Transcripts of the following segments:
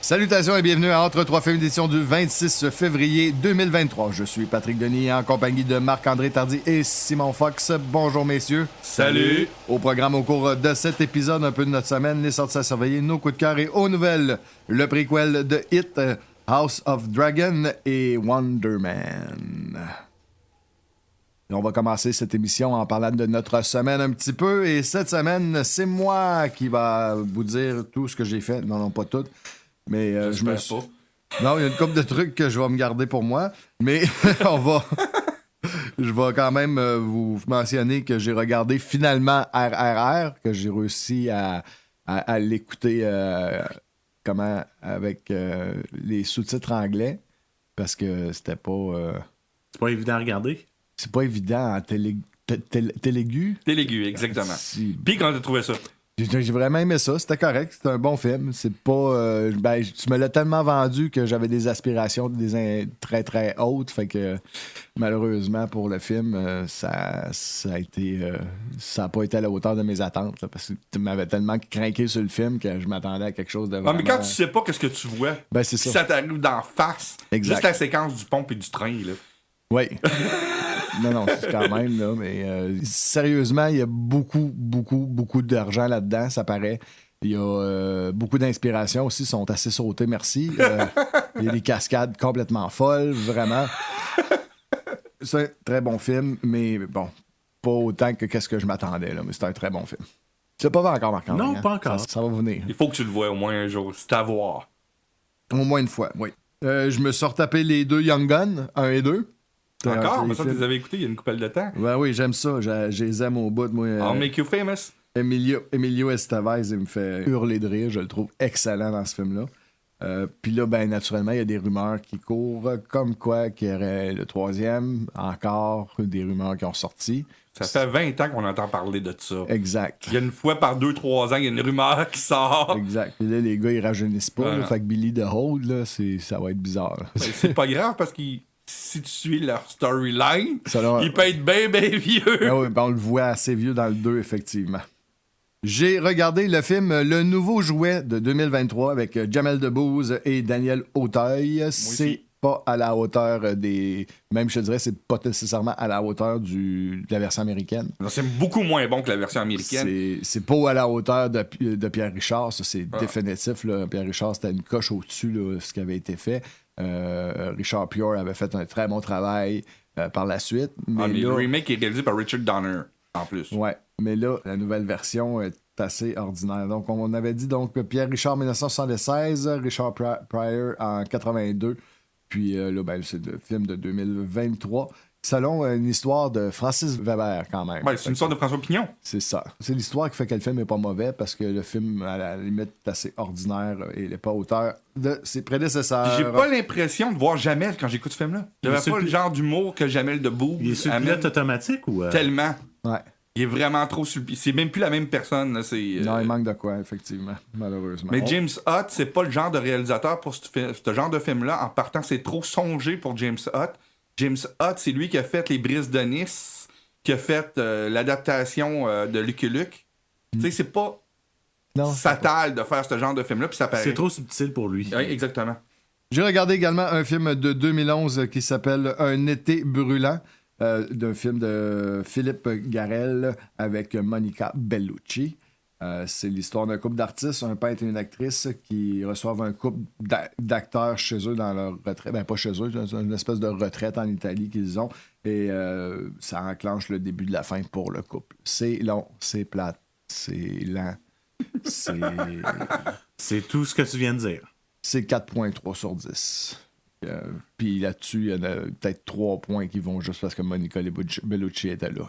Salutations et bienvenue à Entre trois films édition du 26 février 2023. Je suis Patrick Denis en compagnie de Marc-André Tardy et Simon Fox. Bonjour messieurs. Salut! Au programme au cours de cet épisode, un peu de notre semaine, les sorties à surveiller, nos coups de cœur et aux nouvelles, le prequel de Hit, House of Dragon et Wonder Man. Et on va commencer cette émission en parlant de notre semaine un petit peu. Et cette semaine, c'est moi qui va vous dire tout ce que j'ai fait. Non, pas tout. Mais je me suis... pas. Non, il y a une couple de trucs que je vais me garder pour moi. Mais je vais quand même vous mentionner que j'ai regardé finalement RRR, que j'ai réussi à l'écouter avec les sous-titres anglais. Parce que c'était pas... C'est pas évident à regarder. C'est pas évident en télégu. Télégu, exactement. Si... Puis quand t'as trouvé ça? J'ai vraiment aimé ça, c'était correct, c'était un bon film. C'est pas. Tu me l'as tellement vendu que j'avais des aspirations très très hautes, fait que malheureusement pour le film, ça a été. Ça a pas été à la hauteur de mes attentes, là, parce que tu m'avais tellement craqué sur le film que je m'attendais à quelque chose de vraiment... Ah, mais quand tu sais pas qu'est-ce que tu vois, c'est ça. Ça t'arrive d'en face. Exact. Juste la séquence du pont et du train, là. Oui. Non, c'est quand même, là, mais sérieusement, il y a beaucoup d'argent là-dedans, ça paraît. Il y a beaucoup d'inspiration aussi, sont assez sautés, merci. Il y a des cascades complètement folles, vraiment. C'est un très bon film, mais bon, pas autant que qu'est-ce que je m'attendais, là, mais c'est un très bon film. Tu l'as pas vu encore, Marc-André? Non, pas encore. Ça va venir. Il faut que tu le vois au moins un jour. C'est à voir. Au moins une fois, oui. Je me suis retapé les deux Young Guns, 1 et 2. Encore? Mais ça, tu les avais écoutés il y a une couple de temps. Ben oui, j'aime ça. Je les aime au bout. Moi, I'll make you famous. Emilio Estevez, il me fait hurler de rire. Je le trouve excellent dans ce film-là. Puis là, ben naturellement, il y a des rumeurs qui courent, comme quoi qu'il y aurait le troisième. Encore des rumeurs qui ont sorti. Ça fait 20 ans qu'on entend parler de ça. Exact. Il y a une fois par 2-3 ans, il y a une rumeur qui sort. Exact. Puis là, les gars, ils rajeunissent pas. Ouais. Là, fait que Billy the Hold, là, ça va être bizarre. Là. C'est pas grave parce que si tu suis leur storyline, Ça, il peut être bien vieux. Ben oui, ben on le voit assez vieux dans le 2, effectivement. J'ai regardé le film Le Nouveau Jouet de 2023 avec Jamel Debbouze et Daniel Auteuil. C'est pas à la hauteur des... Même, je te dirais, c'est pas nécessairement à la hauteur de la version américaine. Non, c'est beaucoup moins bon que la version américaine. C'est pas à la hauteur de Pierre Richard, ça c'est définitif. Là. Pierre Richard, c'était une coche au-dessus, là, ce qui avait été fait. Richard Pryor avait fait un très bon travail par la suite. Mais le là, remake est réalisé par Richard Donner, en plus. Ouais, mais là, la nouvelle version est assez ordinaire. Donc, on avait dit donc Pierre Richard en 1976, Richard Pryor en 82, puis là, ben, c'est le film de 2023. Selon une histoire de Francis Weber, quand même. Ouais, c'est une histoire de François Pignon. C'est ça. C'est l'histoire qui fait que le film n'est pas mauvais parce que le film, à la limite, est assez ordinaire et il n'est pas à hauteur de ses prédécesseurs. J'ai pas l'impression de voir Jamel quand j'écoute ce film-là. J'avais pas le genre d'humour que Jamel Debbouze. Il est sur le pilote automatique ou... Tellement. Ouais. Il est vraiment trop sur le... C'est même plus la même personne. Là. Non, il manque de quoi, effectivement, malheureusement. Mais James Hutt, c'est pas le genre de réalisateur pour ce genre de film-là. En partant, c'est trop songé pour James Hutt. James Hutt, c'est lui qui a fait Les Brises de Nice, qui a fait l'adaptation de Lucky Luke. Tu sais, c'est pas fatal de faire ce genre de film-là, puis ça paraît. C'est trop subtil pour lui. Oui, exactement. J'ai regardé également un film de 2011 qui s'appelle Un été brûlant, d'un film de Philippe Garrel avec Monica Bellucci. C'est l'histoire d'un couple d'artistes, un peintre et une actrice, qui reçoivent un couple d'acteurs chez eux dans leur retraite. Ben, pas chez eux, c'est une espèce de retraite en Italie qu'ils ont. Et ça enclenche le début de la fin pour le couple. C'est long, c'est plate, c'est lent. C'est tout ce que tu viens de dire. C'est 4.3 sur 10. Puis là-dessus, il y en a peut-être 3 points qui vont juste parce que Monica Bellucci était là.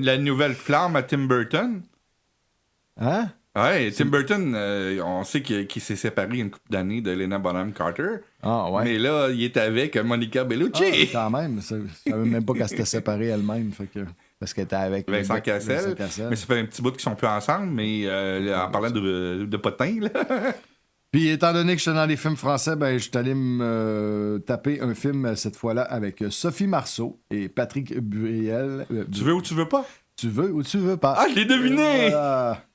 La nouvelle flamme à Tim Burton. Hein? Ouais, Tim Burton, on sait qu'il s'est séparé une couple d'années de Helena Bonham Carter. Ah ouais. Mais là, il est avec Monica Bellucci. Quand même. Je savais même pas qu'elle s'était séparée elle-même. Fait que, parce qu'elle était avec Vincent Cassel. Mais ça fait un petit bout qu'ils sont plus ensemble. Mais en parlant de potin, là. Puis étant donné que j'étais dans les films français, ben je suis allé me taper un film cette fois-là avec Sophie Marceau et Patrick Bruel. Tu veux ou tu veux pas? Tu veux ou tu veux pas? Ah, je l'ai deviné! Voilà.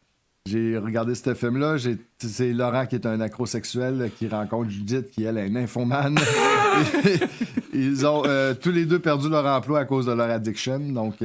J'ai regardé ce film-là. C'est Laurent qui est un acrosexuel qui rencontre Judith qui, elle, est une infomane. Ils ont tous les deux perdu leur emploi à cause de leur addiction. Donc,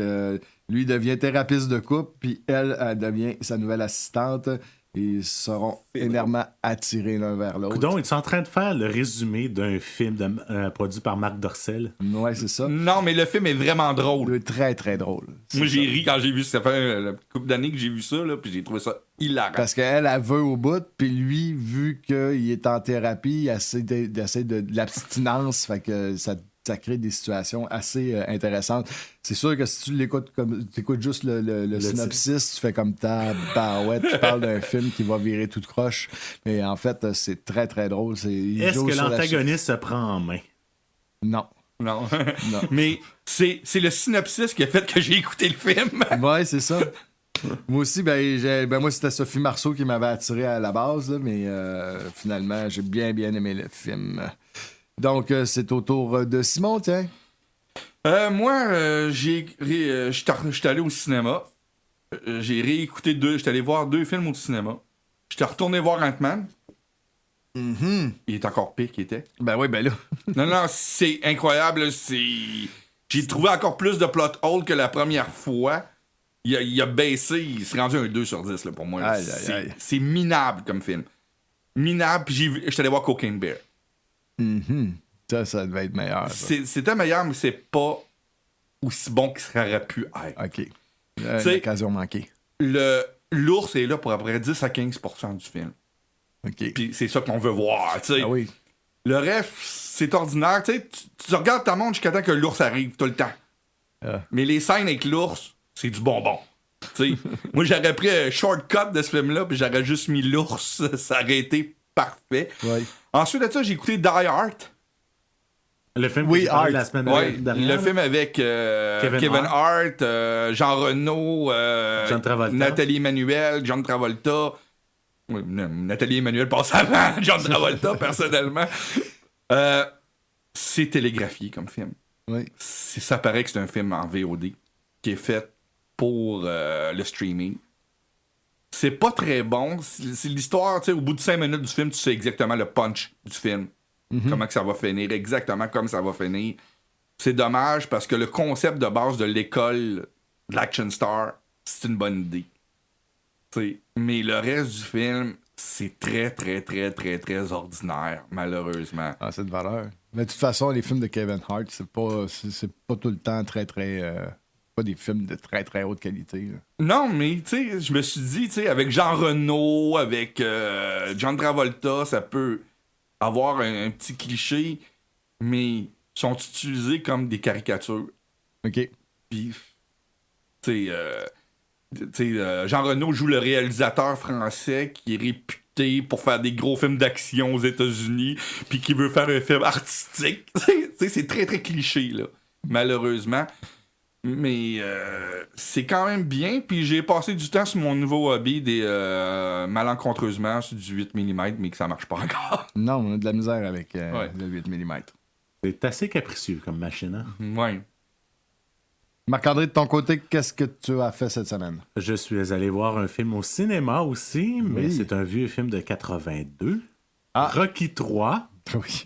lui devient thérapeute de couple, puis elle devient sa nouvelle assistante. Ils seront énormément attirés l'un vers l'autre. Donc, ils sont en train de faire le résumé d'un film produit par Marc Dorcel. Ouais, c'est ça. Non, mais le film est vraiment drôle. Très, très drôle. Moi, j'ai ri quand j'ai vu ça. Ça fait une couple d'années que j'ai vu ça, là, puis j'ai trouvé ça hilarant. Parce qu'elle, elle veut au bout, puis lui, vu qu'il est en thérapie, il essaie de l'abstinence, fait que ça crée des situations assez intéressantes. C'est sûr que si tu l'écoutes comme tu écoutes juste le synopsis, tu fais comme ouais, tu parles d'un film qui va virer tout de croche. Mais en fait, c'est très très drôle. Est-ce que l'antagoniste se prend en main? Non. Non. Non. Mais c'est le synopsis qui a fait que j'ai écouté le film. Ouais, c'est ça. Moi aussi, moi, c'était Sophie Marceau qui m'avait attiré à la base, là, mais finalement, j'ai bien aimé le film. Donc, c'est au tour de Simon, tiens. Moi, j'étais allé au cinéma. J'ai réécouté j'étais allé voir 2 films au cinéma. J'étais retourné voir Ant-Man. Mm-hmm. Il est encore pire qu'il était. Ben oui, ben là. Non, c'est incroyable. J'ai trouvé encore plus de plot hole que la première fois. Il a baissé, il s'est rendu un 2 sur 10 là, pour moi. Là. C'est minable comme film. Minable, puis j'étais allé voir Cocaine Bear. Mm-hmm. Ça devait être meilleur. C'était meilleur, mais c'est pas aussi bon que ça aurait pu être. OK. Une occasion manquée. L'ours est là pour à peu près 10 à 15% du film. OK. Puis c'est ça qu'on veut voir, tu sais. Ah oui. Le reste, c'est ordinaire. Tu sais, tu regardes ta montre jusqu'à temps que l'ours arrive tout le temps. Mais les scènes avec l'ours, c'est du bonbon. Tu sais, moi, j'aurais pris un shortcut de ce film-là, puis j'aurais juste mis l'ours. Ça aurait été parfait. Ouais. Ensuite de ça, j'ai écouté Die Hard. Le film Oui, que j'ai parlé Hart. la semaine Ouais, dernière. le film avec Kevin Hart, Jean Reno, John Travolta. Nathalie Emmanuel, John Travolta. Oui, Nathalie Emmanuel passe avant John Travolta, personnellement. C'est télégraphié comme film. Oui. Ça paraît que c'est un film en VOD qui est fait pour le streaming. C'est pas très bon. C'est l'histoire, tu sais, au bout de 5 minutes du film, tu sais exactement le punch du film. Mm-hmm. Comment que ça va finir, exactement comme ça va finir. C'est dommage parce que le concept de base de l'école de l'Action Star, c'est une bonne idée. T'sais, mais le reste du film, c'est très, très, très, très, très ordinaire, malheureusement. Ah, c'est de valeur. Mais de toute façon, les films de Kevin Hart, c'est pas tout le temps très, très... pas des films de très, très haute qualité. Là. Non, mais tu sais, je me suis dit, tu sais, avec Jean Reno, avec John Travolta, ça peut avoir un petit cliché, mais sont utilisés comme des caricatures. OK. Puis, tu sais, Jean Reno joue le réalisateur français qui est réputé pour faire des gros films d'action aux États-Unis, puis qui veut faire un film artistique. Tu sais, c'est très, très cliché, là, malheureusement. Mais c'est quand même bien. Puis j'ai passé du temps sur mon nouveau hobby des malencontreusement sur du 8 mm, mais que ça marche pas encore. Non, on a de la misère avec le 8 mm. C'est assez capricieux comme machine. Hein? Ouais. Marc-André, de ton côté, qu'est-ce que tu as fait cette semaine? Je suis allé voir un film au cinéma aussi, mais c'est un vieux film de 82. Rocky 3. Oui,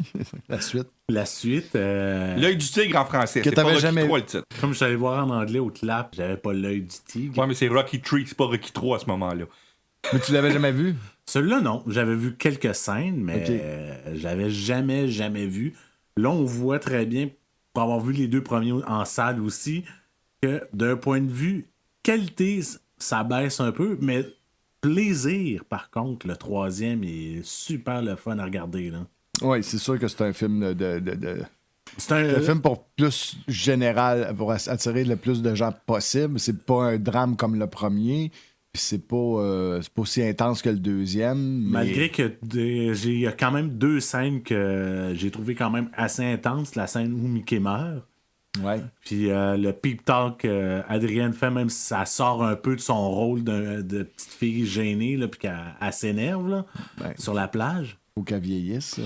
la suite. La suite. L'œil du tigre en français. Que C'est pas t'avais Rocky jamais 3 le titre. Comme je suis allé voir en anglais au clap, j'avais pas l'œil du tigre. Ouais, mais c'est Rocky 3, c'est pas Rocky 3 à ce moment-là. Mais tu l'avais jamais vu? Celui-là, non. J'avais vu quelques scènes, mais j'avais jamais vu. Là, on voit très bien, pour avoir vu les 2 premiers en salle aussi, que d'un point de vue qualité, ça baisse un peu, mais plaisir, par contre, le 3e est super le fun à regarder. Là. Oui, c'est sûr que c'est un film C'est un le film pour plus général, pour attirer le plus de gens possible. C'est pas un drame comme le premier. Puis c'est pas aussi intense que le 2e. Mais... Malgré que il y a quand même 2 scènes que j'ai trouvé quand même assez intenses. La scène où Mickey meurt. Ouais. Puis le peep talk Adrienne fait, même si ça sort un peu de son rôle de petite fille gênée, là, puis qu'elle s'énerve là, sur la plage. Faut qu'elle vieillisse.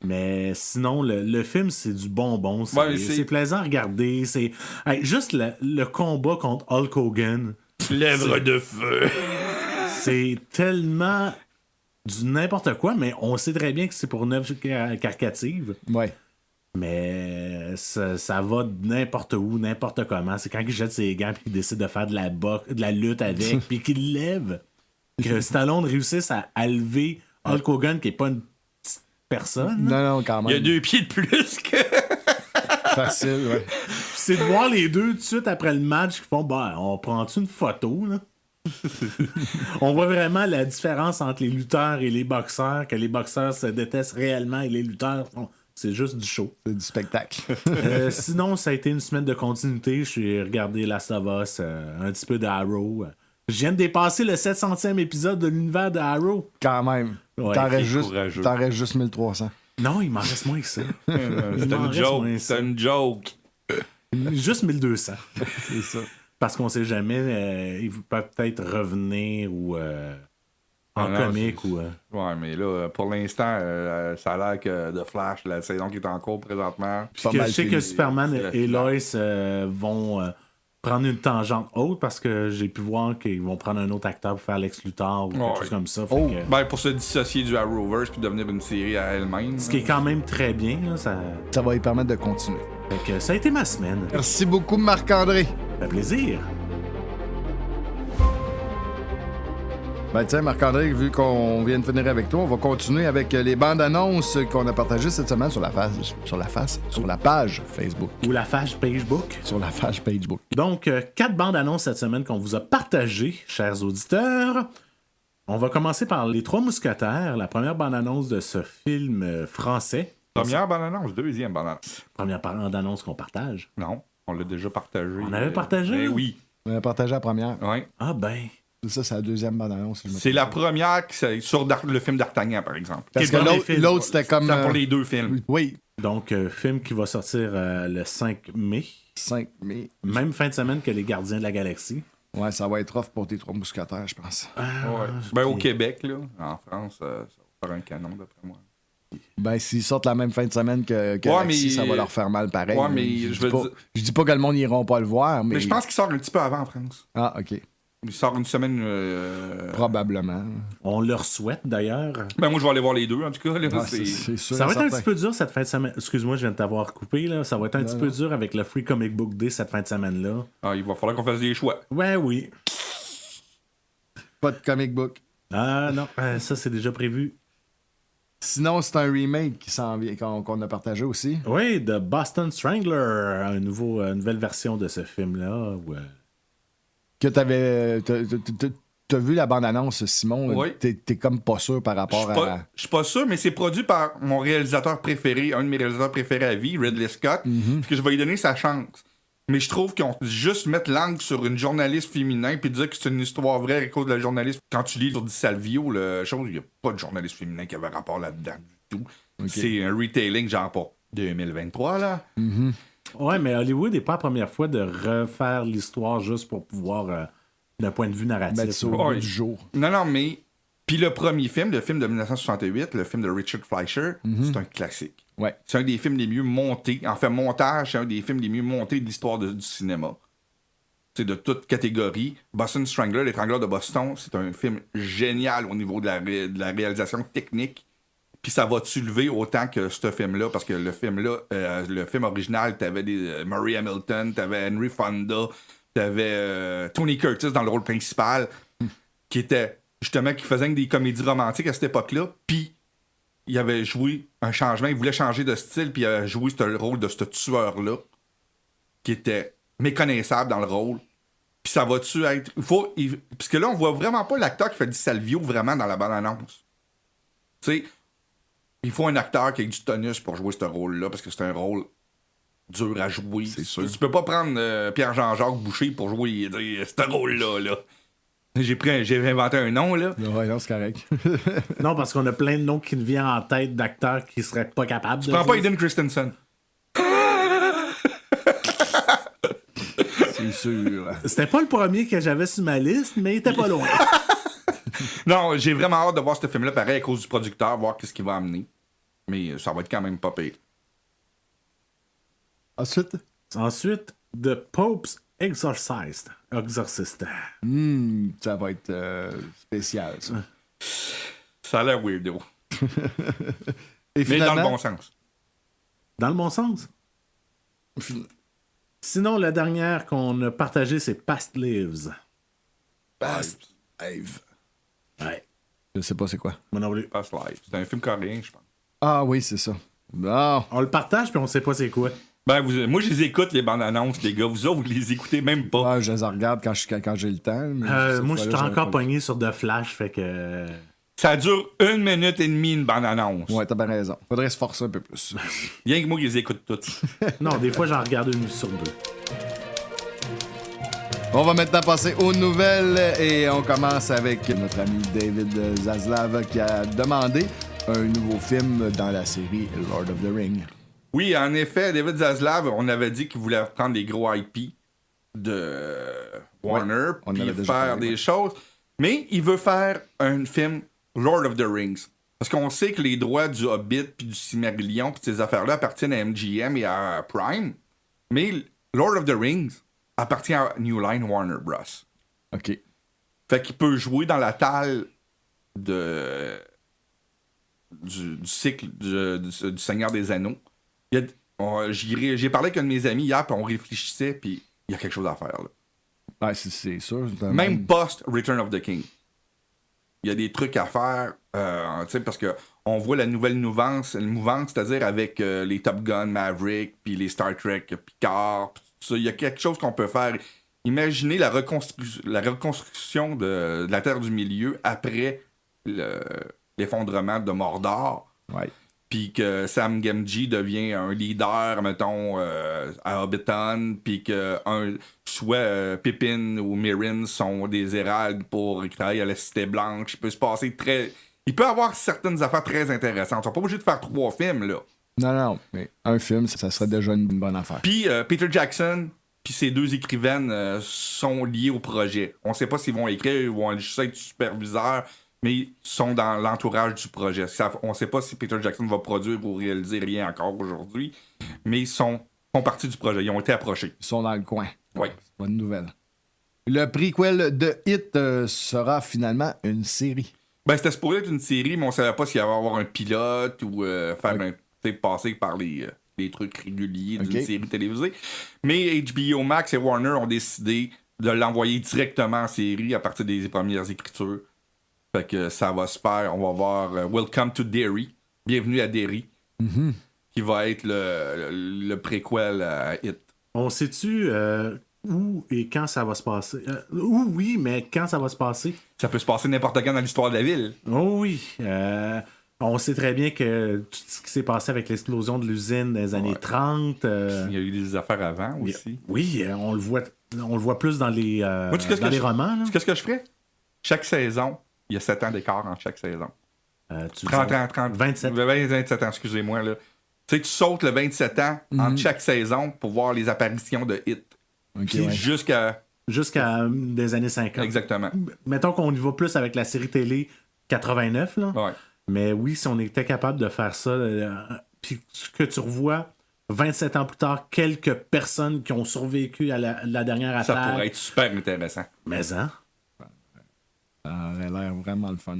Mais sinon, le film, c'est du bonbon. C'est plaisant à regarder. C'est juste le combat contre Hulk Hogan. Lèvres de feu. C'est tellement du n'importe quoi, mais on sait très bien que c'est pour une œuvre carcative. Ouais. Mais ça va de n'importe où, n'importe comment. C'est quand il jette ses gants et qu'il décide de faire de la lutte avec, puis qu'il lève. Que Stallone réussisse à lever Hulk Hogan, qui est pas une petite personne. Non, quand même. Il y a 2 pieds de plus que. Facile, ouais. C'est de voir les deux tout de suite après le match qui font on prend-tu une photo, là? On voit vraiment la différence entre les lutteurs et les boxeurs, que les boxeurs se détestent réellement et les lutteurs c'est juste du show. C'est du spectacle. Sinon, ça a été une semaine de continuité. J'ai regardé Last of Us, un petit peu de Arrow. Je viens de dépasser le 700e épisode de l'univers de Arrow. Quand même. Ouais, T'en restes juste 1300. Non, il m'en reste moins que ça. C'est une joke. Juste 1200. C'est ça. Parce qu'on sait jamais, il peut peut-être revenir ou en comique ou. Ouais, mais là, pour l'instant, ça a l'air que The Flash, la saison qui est en cours présentement. Puis je sais que Superman et Lois vont prendre une tangente haute parce que j'ai pu voir qu'ils vont prendre un autre acteur pour faire Lex Luthor ou quelque chose comme ça. Ben, pour se dissocier du Arrowverse puis devenir une série à elle-même. Ce qui est quand même très bien. Là, ça va lui permettre de continuer. Fait que ça a été ma semaine. Merci beaucoup, Marc-André. Ça fait plaisir. Ben tiens, Marc-André, vu qu'on vient de finir avec toi, on va continuer avec les bandes annonces qu'on a partagées cette semaine sur la page Facebook. Ou la page Facebook. Sur la page Facebook. Donc, 4 bandes annonces cette semaine qu'on vous a partagées, chers auditeurs. On va commencer par Les Trois Mousquetaires, la première bande annonce de ce film français. Première bande annonce, deuxième bande annonce. Première bande annonce qu'on partage. Non, on l'a déjà partagé. On avait partagé? Ben oui. On a partagé la première. Ouais. Ah ben... Ça, c'est la deuxième bande-annonce. C'est la première sur le film d'Artagnan, par exemple. Parce que l'autre, c'était comme... C'est pour les deux films. Oui. Donc, film qui va sortir le 5 mai. 5 mai. Même fin de semaine que Les Gardiens de la Galaxie. Ouais, ça va être rough pour tes Trois Mousquetaires, je pense. Ouais. Ben, au Québec, là. En France, ça va faire un canon, d'après moi. Ben, s'ils sortent la même fin de semaine que Galaxy, ça va leur faire mal pareil. Ouais, mais je dis pas que le monde n'iront pas le voir, mais... Mais je pense qu'il sort un petit peu avant en France. Ah, OK. Il sort une semaine... Probablement. On leur souhaite, d'ailleurs. Ben, moi, je vais aller voir les deux, en tout cas. Là, c'est sûr, ça va être un petit peu dur cette fin de semaine. Excuse-moi, je viens de t'avoir coupé. Là. Ça va être un petit peu dur avec le Free Comic Book Day cette fin de semaine-là. Ah, il va falloir qu'on fasse des choix. Ouais, oui. Pas de comic book. Ah non, ça, c'est déjà prévu. Sinon, c'est un remake qui s'en vient, qu'on a partagé aussi. Oui, de Boston Strangler, une nouvelle version de ce film-là. Ouais. Que t'as vu la bande-annonce, Simon? Oui. T'es comme pas sûr par rapport à... Je suis pas sûr, mais c'est produit par mon réalisateur préféré, un de mes réalisateurs préférés à vie, Ridley Scott, que je vais lui donner sa chance. Mais je trouve qu'on juste mettre l'angle sur une journaliste féminin puis dire que c'est une histoire vraie à cause de la journaliste. Quand tu lis sur Di Salvio, il n'y a pas de journaliste féminin qui avait rapport là-dedans du tout. Okay. C'est un retailing genre pour 2023, là. Ouais, mais Hollywood n'est pas la première fois de refaire l'histoire juste pour pouvoir, d'un point de vue narratif. Mettre ça au bout du jour. Non, mais... Puis le premier film, le film de 1968, le film de Richard Fleischer, c'est un classique. Ouais. C'est un des films les mieux montés. En fait, montage, c'est un des films les mieux montés de l'histoire du cinéma. C'est de toute catégorie. Boston Strangler, L'étrangleur de Boston, c'est un film génial au niveau de la réalisation technique. Puis ça va te lever autant que ce film-là, parce que le film-là, le film original, t'avais des Murray Hamilton, t'avais Henry Fonda, t'avais Tony Curtis dans le rôle principal, qui était justement, qui faisait des comédies romantiques à cette époque-là, puis il avait joué un changement, il voulait changer de style, puis il a joué le rôle de ce tueur-là, qui était méconnaissable dans le rôle. Puis ça va-tu être... Parce que là, on voit vraiment pas l'acteur qui fait du Salvio vraiment dans la bande-annonce. Tu sais, il faut un acteur qui ait du tonus pour jouer ce rôle-là, parce que c'est un rôle dur à jouer. C'est sûr. Tu peux pas prendre Pierre-Jean-Jacques Boucher pour jouer ce rôle-là, là. J'ai inventé un nom, là. Ouais, non, c'est correct. Non, parce qu'on a plein de noms qui nous viennent en tête d'acteurs qui seraient pas capables Tu de... prends pas Hayden Christensen. C'est sûr. C'était pas le premier que j'avais sur ma liste, mais il était pas loin. Non, j'ai vraiment hâte de voir ce film-là, pareil, à cause du producteur, voir qu'est-ce qu'il va amener. Mais ça va être quand même pas pire. Ensuite, The Pope's Exorcist. Exorcist. Ça va être spécial, ça. Ça a l'air weirdo. Et Mais finalement, dans le bon sens. Dans le bon sens. Sinon, la dernière qu'on a partagée, c'est Past Lives. Past Lives. Ouais. Je sais pas c'est quoi. Moi non plus. Past Life. C'est un film coréen, je pense. Ah oui, c'est ça. Bon. On le partage, puis on sait pas c'est quoi. Ben, moi, je les écoute, les bandes annonces, les gars. Vous autres, vous les écoutez même pas. Ouais, je les regarde quand j'ai le temps. Mais Moi, je cette suis fois-là, encore j'avais pas pogné sur The Flash, fait que... Ça dure 1 minute et demie, une bande annonce. Ouais, t'as bien raison. Faudrait se forcer un peu plus. Rien que moi, je les écoute toutes. Non, des fois, j'en regarde une sur deux. On va maintenant passer aux nouvelles et on commence avec notre ami David Zaslav qui a demandé un nouveau film dans la série Lord of the Rings. Oui, en effet, David Zaslav, on avait dit qu'il voulait prendre les gros IP de Warner on avait puis déjà faire parlé, des choses. Mais il veut faire un film Lord of the Rings. Parce qu'on sait que les droits du Hobbit puis du Silmarillion puis ces affaires-là appartiennent à MGM et à Prime. Mais Lord of the Rings appartient à New Line Warner Bros. OK. Fait qu'il peut jouer dans la talle du cycle du Seigneur des Anneaux. J'ai parlé avec un de mes amis hier, puis on réfléchissait, puis il y a quelque chose à faire. Là. Ouais, c'est sûr. Même post-Return of the King. Il y a des trucs à faire, parce que on voit la nouvelle mouvance, c'est-à-dire avec les Top Gun, Maverick, puis les Star Trek, Picard, pis tout ça. Il y a quelque chose qu'on peut faire. Imaginez la reconstruction de la Terre du Milieu après l'effondrement de Mordor. Ouais. Puis que Sam Gamgee devient un leader, mettons, à Hobbiton, puis que soit Pippin ou Meryn sont des héraldes pour travailler à la Cité Blanche. Il peut avoir certaines affaires très intéressantes. Ils sont pas obligés de faire 3 films, là. Non, mais un film, ça serait déjà une bonne affaire. Puis Peter Jackson, puis ses 2 écrivaines sont liés au projet. On sait pas s'ils vont écrire ou vont juste être superviseurs, mais ils sont dans l'entourage du projet. On sait pas si Peter Jackson va produire ou réaliser rien encore aujourd'hui, mais ils font partie du projet. Ils ont été approchés. Ils sont dans le coin. Oui. C'est bonne nouvelle. Le prequel de Hit sera finalement une série. Ben, c'était supposé être une série, mais on savait pas s'il allait y avoir un pilote ou passer par les trucs réguliers d'une série télévisée. Mais HBO Max et Warner ont décidé de l'envoyer directement en série à partir des premières écritures. Fait que ça va se faire. On va voir Welcome to Derry. Bienvenue à Derry. Qui va être le préquel à Hit. On sait-tu où et quand ça va se passer? Oui, mais quand ça va se passer? Ça peut se passer n'importe quand dans l'histoire de la ville. Oh oui. On sait très bien que tout ce qui s'est passé avec l'explosion de l'usine des années 30... Il y a eu des affaires avant aussi. Oui, on le voit plus dans les, Moi, tu sais dans les romans. Là. Qu'est-ce que je ferais? Chaque saison, il y a 7 ans d'écart en chaque saison. 30 ans, 27. 27 ans, excusez-moi. Là. Tu sais, tu sautes le 27 ans entre chaque saison pour voir les apparitions de Hit. Puis jusqu'à des années 50. Exactement. Mettons qu'on y va plus avec la série télé 89, là. Ouais. Mais oui, si on était capable de faire ça, puis que tu revois 27 ans plus tard, quelques personnes qui ont survécu à la dernière attaque. Ça pourrait être super intéressant. Mais hein? Ça aurait l'air vraiment le fun.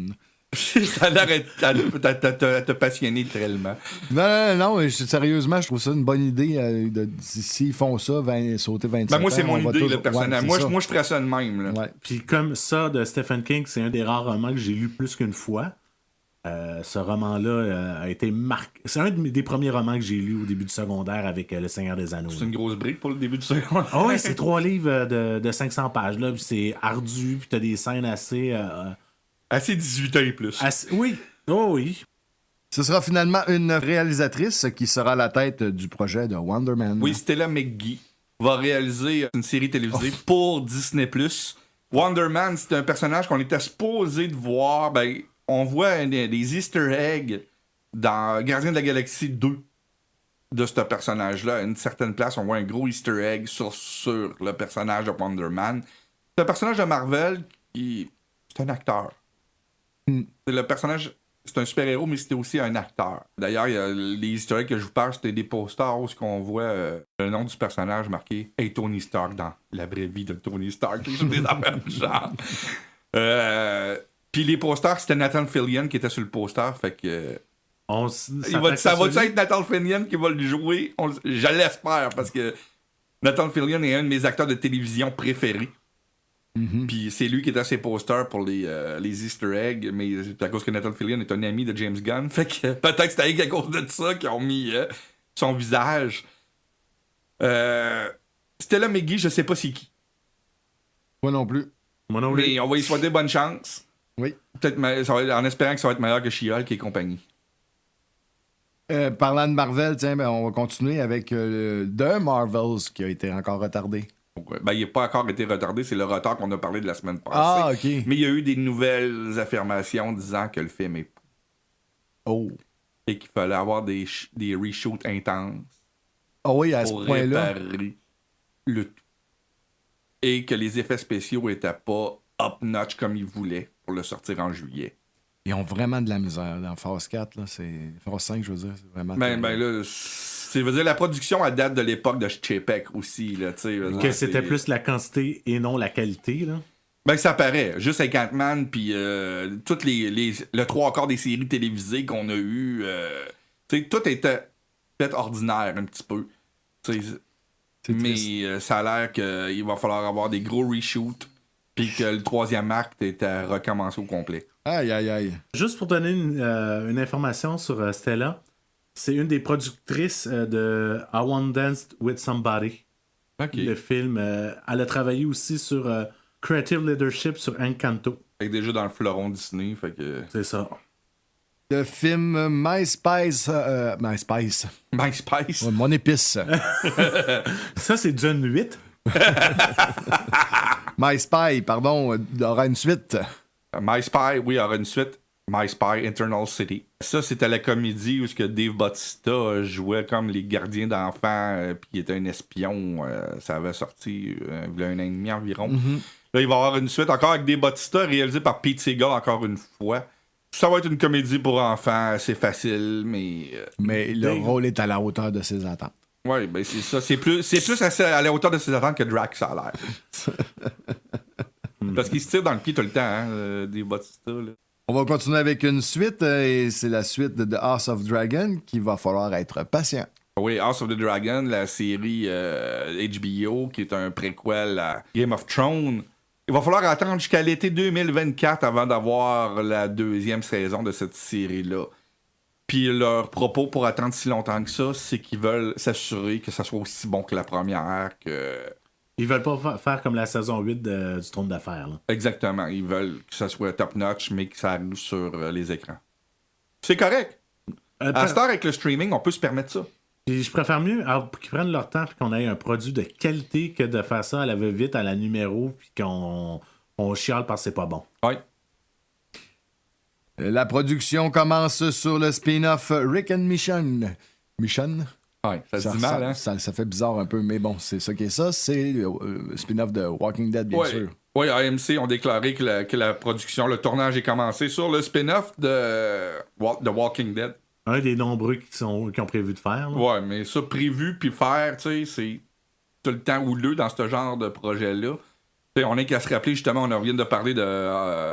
Ça a l'air de te passionner tellement. Non, mais sérieusement, je trouve ça une bonne idée. S'ils font ça, sauter 27 Ben moi, c'est ans, mon on va idée, tout- là, personnellement. Ouais, Moi, je ferais ça de même. Là. Ouais. Puis comme ça, de Stephen King, c'est un des rares romans que j'ai lu plus qu'une fois. Ce roman-là a été marqué. C'est un des premiers romans que j'ai lu au début du secondaire avec Le Seigneur des Anneaux. C'est une grosse brique pour le début du secondaire. Ah oui, c'est 3 livres de 500 pages. Là, puis c'est ardu, puis t'as des scènes assez... Assez 18 ans et plus. Oui, oh oui. Ce sera finalement une réalisatrice qui sera à la tête du projet de Wonder Man. Oui, Stella McGee va réaliser une série télévisée pour Disney+. Wonder Man, c'est un personnage qu'on était supposé de voir. Ben, on voit des Easter eggs dans Gardien de la Galaxie 2 de ce personnage-là. À une certaine place, on voit un gros Easter egg sur le personnage de Wonder Man. C'est un personnage de Marvel qui... C'est un acteur. C'est le personnage c'est un super-héros, mais c'était aussi un acteur. D'ailleurs, il y a les easter eggs que je vous parle, c'était des posters où on voit le nom du personnage marqué « Hey Tony Stark » dans la vraie vie de Tony Stark. Des affaires du genre. Puis les posters, c'était Nathan Fillion qui était sur le poster, fait que... ça va-tu être Nathan Fillion qui va le jouer? Je l'espère, parce que Nathan Fillion est un de mes acteurs de télévision préférés. Puis c'est lui qui était à ses posters pour les Easter eggs, mais c'est à cause que Nathan Fillion est un ami de James Gunn. Fait que peut-être que c'était à cause de ça qu'ils ont mis son visage. Stella McGee, je sais pas c'est qui. Moi non plus. Mais on va lui souhaiter bonne chance. Oui. Peut-être en espérant que ça va être meilleur que She-Hulk et compagnie. Parlant de Marvel, tiens, on va continuer avec The Marvels qui a été encore retardé. Ben, il n'a pas encore été retardé, c'est le retard qu'on a parlé de la semaine passée. Ah, ok. Mais il y a eu des nouvelles affirmations disant que le film est... Oh. Et qu'il fallait avoir des reshoots intenses. Ah oui, à ce pour point-là. réparer le tout. Et que les effets spéciaux étaient pas up-notch comme ils voulaient pour le sortir en juillet. Ils ont vraiment de la misère dans Phase 4, là. Phase 5, je veux dire, c'est vraiment... Ben là, je veux dire, la production, elle date de l'époque de Chapek aussi, là, tu sais. Que c'était plus la quantité et non la qualité, là. Ben, ça paraît. Juste avec Ant-Man, puis toutes le 3/4 des séries télévisées qu'on a eues, tu sais, tout était peut-être ordinaire un petit peu. Mais ça a l'air qu'il va falloir avoir des gros reshoots, puis que le 3e acte est à recommencer au complet. Aïe, aïe, aïe. Juste pour donner une information sur Stella, c'est une des productrices de I Want Dance with Somebody. OK. Le film. Elle a travaillé aussi sur Creative Leadership sur Encanto. Fait que déjà dans le fleuron Disney, fait que... C'est ça. Le film MySpace. MySpace. Ouais, mon épice. Ça, c'est John 8. MySpy, pardon, aura une suite. MySpy, oui, il y aura une suite. MySpy Eternal City. Ça, c'était la comédie où ce que Dave Bautista jouait comme les gardiens d'enfants, puis il était un espion. Ça avait sorti il y a 1 an et demi environ. Là, il va y avoir une suite encore avec Dave Bautista, réalisé par Pete Segal encore une fois. Ça va être une comédie pour enfants, c'est facile, mais... Mais le rôle est à la hauteur de ses attentes. Oui, ben c'est ça. C'est plus à la hauteur de ses attentes que Drax, ça a l'air. Parce qu'il se tire dans le pied tout le temps, hein, Dave Bautista, là. On va continuer avec une suite, et c'est la suite de The House of Dragon qu'il va falloir être patient. Oui, House of the Dragon, la série HBO, qui est un préquel à Game of Thrones. Il va falloir attendre jusqu'à l'été 2024 avant d'avoir la 2e saison de cette série-là. Puis leur propos pour attendre si longtemps que ça, c'est qu'ils veulent s'assurer que ça soit aussi bon que la première, que... Ils veulent pas faire comme la saison 8 du Trône d'affaires, là. Exactement. Ils veulent que ça soit top-notch, mais que ça arrive sur les écrans. C'est correct. À cette heure, avec le streaming, on peut se permettre ça. Puis je préfère mieux qu'ils prennent leur temps et qu'on ait un produit de qualité que de faire ça à la va-vite, à la numéro, puis qu'on chiale parce que c'est pas bon. Oui. La production commence sur le spin-off Rick and Michonne. Michonne? Ouais, ça se dit mal, hein? Ça fait bizarre un peu, mais bon, c'est ça qui est ça. C'est le spin-off de Walking Dead, bien sûr. Oui, AMC ont déclaré que la production, le tournage est commencé sur le spin-off de Walking Dead. Un des nombreux qui ont prévu de faire. Là. Ouais, mais ça, prévu puis faire, tu sais, c'est tout le temps houleux dans ce genre de projet-là. T'sais, on est qu'à se rappeler, justement, on vient de parler de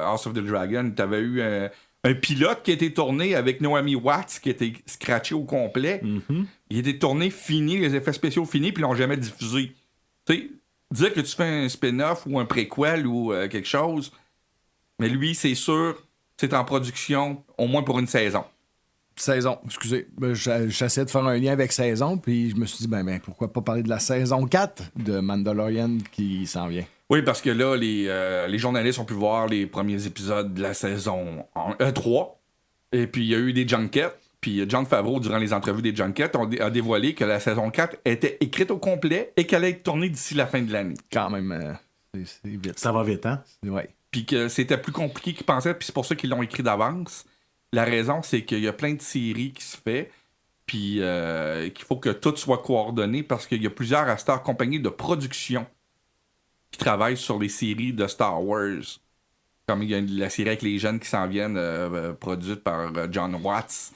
House of the Dragon. T'avais eu un pilote qui a été tourné avec Naomi Watts, qui était scratché au complet. Mm-hmm. Il a été tourné, fini, les effets spéciaux finis, puis ils l'ont jamais diffusé. Tu sais, dire que tu fais un spin-off ou un préquel ou quelque chose, mais lui, c'est sûr, c'est en production au moins pour une saison. Saison, excusez. J'essaie de faire un lien avec saison, puis je me suis dit, ben pourquoi pas parler de la saison 4 de Mandalorian qui s'en vient. Oui, parce que là, les journalistes ont pu voir les premiers épisodes de la saison 3. Et puis, il y a eu des junkets. Puis, Jon Favreau, durant les entrevues des junkets, a dévoilé que la saison 4 était écrite au complet et qu'elle allait être tournée d'ici la fin de l'année. Quand même, c'est vite. Ça va vite, hein? Ouais. Puis que c'était plus compliqué qu'ils pensaient, puis c'est pour ça qu'ils l'ont écrit d'avance. La raison, c'est qu'il y a plein de séries qui se fait, puis qu'il faut que tout soit coordonné parce qu'il y a plusieurs compagnies de production qui travaillent sur les séries de Star Wars. Comme il y a la série avec les jeunes qui s'en viennent, produite par John Watts.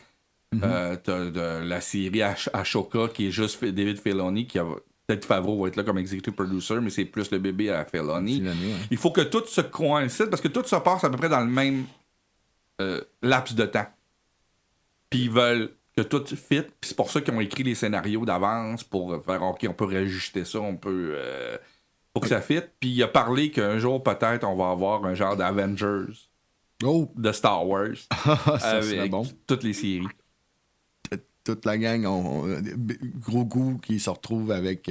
T'as la série Ashoka qui est juste David Filoni, qui a peut-être Favreau va être là comme executive producer, mais c'est plus le bébé à Filoni. Il faut que tout se coïncide parce que tout se passe à peu près dans le même laps de temps. Puis ils veulent que tout fit, puis c'est pour ça qu'ils ont écrit les scénarios d'avance pour faire OK, on peut réajuster ça, on peut pour que ça fit. Puis il a parlé qu'un jour peut-être on va avoir un genre d'Avengers de Star Wars Ça serait avec bon. toutes les séries. Toute la gang, gros goût qui se retrouve avec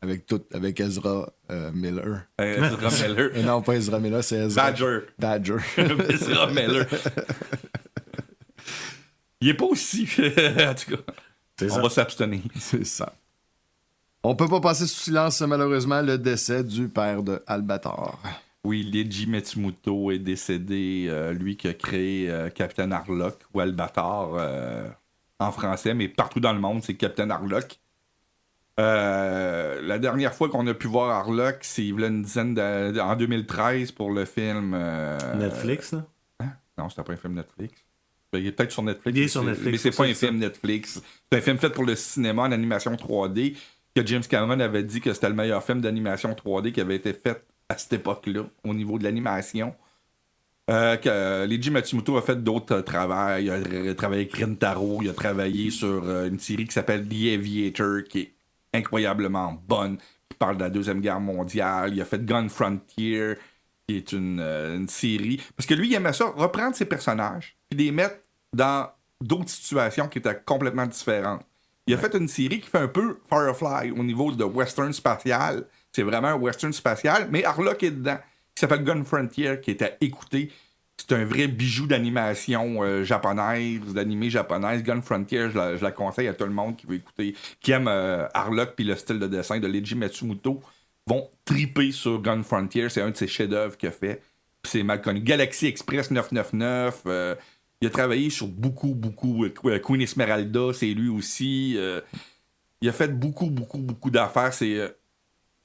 Ezra Miller. Ezra Miller. Non, pas Ezra Miller, c'est Ezra Badger. Badger. Ezra Miller. Il est pas aussi. En tout cas, on va s'abstenir. C'est ça. On peut pas passer sous silence, malheureusement, le décès du père de Albator. Oui, Leiji Matsumoto est décédé, lui qui a créé Captain Harlock ou Albator en français, mais partout dans le monde, c'est Captain Harlock. La dernière fois qu'on a pu voir Harlock, c'est il y a une dizaine en 2013 pour le film Netflix, là? Hein? Non, c'était pas un film Netflix. Il est peut-être sur Netflix. Il est sur Netflix, mais c'est pas un ça. film Netflix. C'est un film fait pour le cinéma en animation 3D que James Cameron avait dit que c'était le meilleur film d'animation 3D qui avait été fait à cette époque-là au niveau de l'animation. Leiji Matsumoto a fait d'autres travaux. Il a travaillé avec Rintaro. Il a travaillé sur une série qui s'appelle The Aviator qui est incroyablement bonne, qui parle de la Deuxième Guerre mondiale. Il a fait Gun Frontier, qui est une série. Parce que lui, il aimait ça, reprendre ses personnages et les mettre dans d'autres situations qui étaient complètement différentes. Il a fait une série qui fait un peu Firefly au niveau de western spatial. C'est vraiment un western spatial, mais Harlock est dedans, qui s'appelle Gun Frontier, qui est à écouter. C'est un vrai bijou d'animation japonaise, d'animé japonaise. Gun Frontier, je la conseille à tout le monde qui veut écouter, qui aime Harlock puis le style de dessin de Leiji Matsumoto. Vont triper sur Gun Frontier. C'est un de ses chefs-d'œuvre qu'il a fait. Puis c'est mal connu. Galaxy Express 999. Il a travaillé sur beaucoup. Queen Esmeralda, c'est lui aussi. Il a fait beaucoup d'affaires.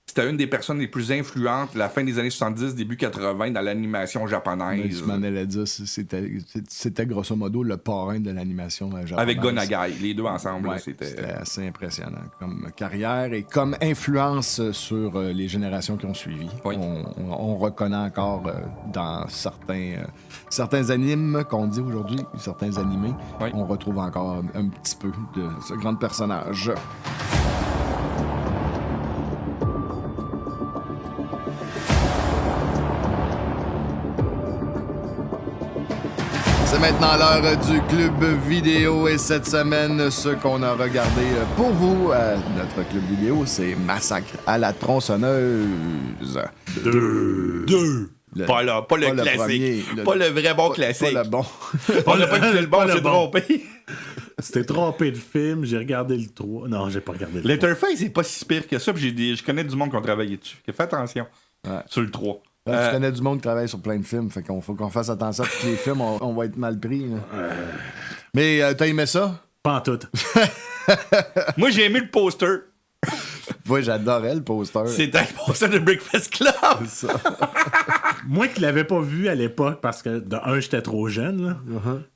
C'était une des personnes les plus influentes la fin des années 70, début 80 dans l'animation japonaise. Je m'en allais dire, c'était grosso modo le parrain de l'animation japonaise. Avec Gonagai, les deux ensemble. Ouais, là, c'était assez impressionnant comme carrière et comme influence sur les générations qui ont suivi. Oui. On reconnaît encore dans certains animes qu'on dit aujourd'hui, certains animés, Oui. on retrouve encore un petit peu de ce grand personnage. C'est maintenant l'heure du club vidéo et cette semaine, ce qu'on a regardé pour vous, notre club vidéo, c'est Massacre à la tronçonneuse. Deux. pas le classique. premier, pas le vrai bon Pas classique. le bon. On n'a pas écouté le bon, Pas le c'est bon. trompé. C'était trompé de film, j'ai regardé le 3. Non, j'ai pas regardé le 3. Letterface, c'est pas si pire que ça, puis je connais du monde qui ont travaillé dessus. Fais attention sur le 3. Là, tu connais du monde qui travaille sur plein de films, fait qu'on faut qu'on fasse attention à tous les films, on va être mal pris. Là. Mais t'as aimé ça? Pas en tout. Moi, j'ai aimé le poster. Oui, j'adorais le poster. C'était le poster de Breakfast Club. ça. Moi qui l'avais pas vu à l'époque parce que de un, j'étais trop jeune. Là.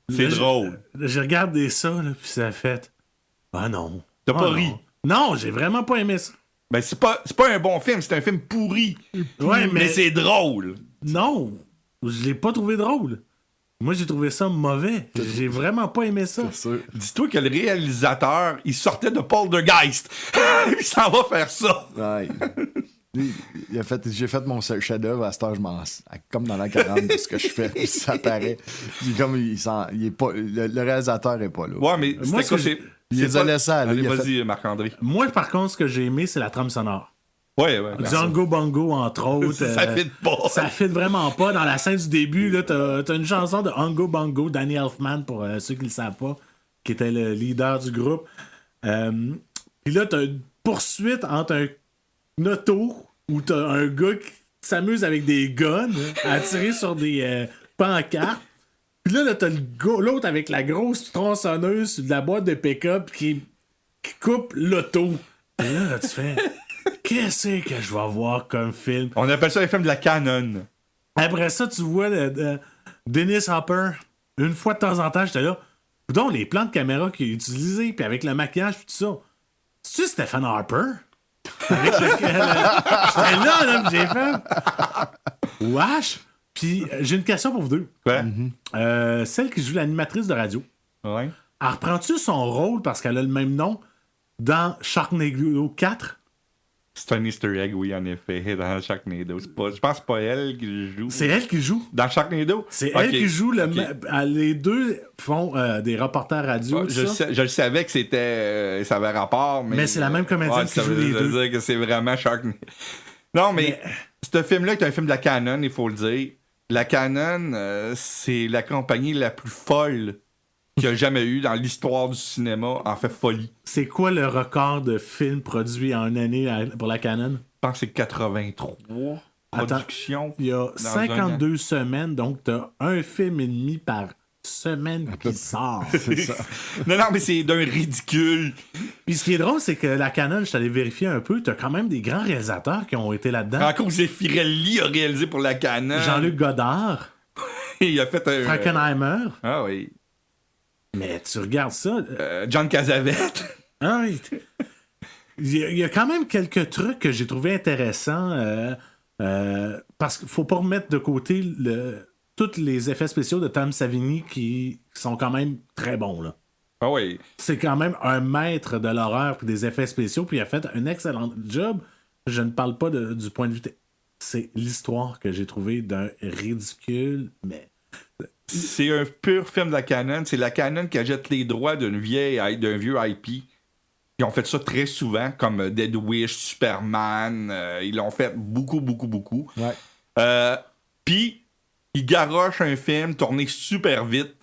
C'est Là, drôle. J'ai regardé ça, là, puis ça a fait. Ah non. T'as Ah pas non. ri. Non, j'ai vraiment pas aimé ça. Ben, c'est pas un bon film, c'est un film pourri. Ouais, mais c'est drôle. Non, je l'ai pas trouvé drôle. Moi, j'ai trouvé ça mauvais. J'ai vraiment pas aimé ça. C'est sûr. Dis-toi que le réalisateur, il sortait de Poltergeist. Il s'en va faire ça. Ouais. J'ai fait mon seul chef-d'œuvre à cette heure, je m'en comme dans la 40 de ce que je fais, puis ça paraît. Il est pas, le réalisateur est pas là. Ouais, mais Moi, c'était quoi, ce que il les a laissés aller. Allez, Il a vas-y, Marc-André. Moi, par contre, ce que j'ai aimé, c'est la trame sonore. Ouais. Django Bongo, entre autres. Ça fit pas. Ça fit vraiment pas. Dans la scène du début, là, t'as une chanson de Django Bongo, Danny Elfman, pour ceux qui le savent pas, qui était le leader du groupe. Puis là, t'as une poursuite entre un auto où t'as un gars qui s'amuse avec des guns à tirer sur des pancartes. Puis là, t'as l'autre avec la grosse tronçonneuse de la boîte de pick-up qui coupe l'auto. Et là, tu fais... Qu'est-ce que je vais voir comme film? On appelle ça les films de la canon. Après ça, tu vois Dennis Hopper. Une fois de temps en temps, j'étais là. Donc, les plans de caméra qu'il a utilisés, puis avec le maquillage, puis tout ça. C'est-tu Stephen Harper? Avec j'étais là, puis j'ai fait. Wesh! Puis j'ai une question pour vous deux. Ouais. Celle qui joue l'animatrice de radio. Ouais. Elle reprend-tu son rôle parce qu'elle a le même nom dans Sharknado 4? C'est un easter egg, oui, en effet, dans Sharknado. Je pense que c'est pas elle qui joue. C'est elle qui joue. Dans Sharknado? C'est Ok. elle qui joue. Ok. Les deux font des reporters radio. Ouais, je le savais que c'était. Ça avait rapport, mais. Mais c'est la même comédienne qui joue les deux. Ça veut dire que c'est vraiment Sharknado. Non, mais ce film-là est un film de la Canon, il faut le dire. La Canon, c'est la compagnie la plus folle qu'il y a jamais eu dans l'histoire du cinéma. En fait, folie. C'est quoi le record de films produits en une année pour la Canon? Je pense que c'est 83 productions. Il y a un 52 semaines, donc t'as un film et demi par semaine qui sort. C'est ça. Non, mais c'est d'un ridicule. Puis ce qui est drôle, c'est que la Canon, je suis allé vérifier un peu, t'as quand même des grands réalisateurs qui ont été là-dedans. Encore Zeffirelli a réalisé pour la Canon. Jean-Luc Godard, Il a fait un. Frankenheimer. Ah oui. Mais tu regardes ça. John Cassavetes. Ah oui. Il y a quand même quelques trucs que j'ai trouvé intéressants. Parce qu'il faut pas remettre de côté tous les effets spéciaux de Tom Savini qui sont quand même très bons. Là. Ah oui. C'est quand même un maître de l'horreur et des effets spéciaux, puis il a fait un excellent job. Je ne parle pas du point de vue. C'est l'histoire que j'ai trouvé d'un ridicule, mais. C'est un pur film de la Canon. C'est la Canon qui achète les droits d'un vieux IP. Ils ont fait ça très souvent, comme Dead Wish, Superman. Ils l'ont fait beaucoup. Ouais. Puis, ils garochent un film tourné super vite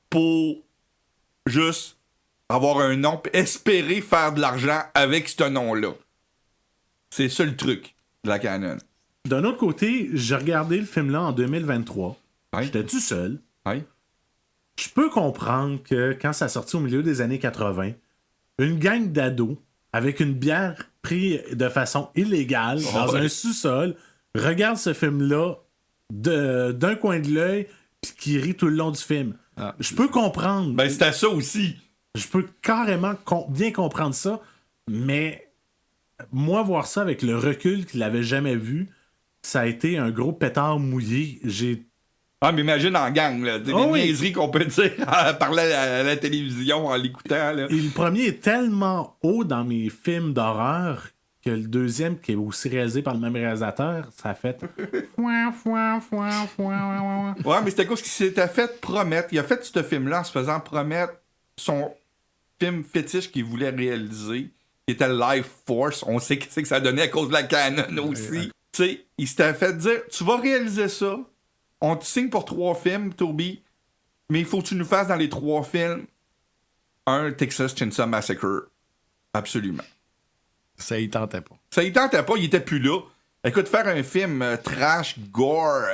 pour juste avoir un nom, puis espérer faire de l'argent avec ce nom-là. C'est ça le truc de la Canon. D'un autre côté, j'ai regardé le film-là en 2023. Ouais. J'étais tout seul. Ouais. Je peux comprendre que quand ça sortit au milieu des années 80, une gang d'ados avec une bière prise de façon illégale dans un sous-sol regarde ce film-là d'un coin de l'œil puis qui rit tout le long du film. Ah. Je peux comprendre. Ben, c'était ça aussi. Je peux carrément bien comprendre ça, mais moi, voir ça avec le recul qu'il n'avait jamais vu, ça a été un gros pétard mouillé. Ah, mais imagine en gang, là. Des niaiseries qu'on peut dire à parler à la télévision en l'écoutant, là. Et le premier est tellement haut dans mes films d'horreur que le deuxième, qui est aussi réalisé par le même réalisateur, ça a fait. Ouais, mais c'était quoi ce qui s'était fait promettre? Il a fait ce film-là en se faisant promettre son film fétiche qu'il voulait réaliser, qui était Life Force. On sait que ça donnait à cause de la Canon aussi. Tu sais, il s'était fait dire, tu vas réaliser ça, on te signe pour 3 films, Toby, mais il faut que tu nous fasses dans les 3 films un Texas Chainsaw Massacre. Absolument. Ça y tentait pas. Ça y tentait pas, il était plus là. Écoute, faire un film trash, gore,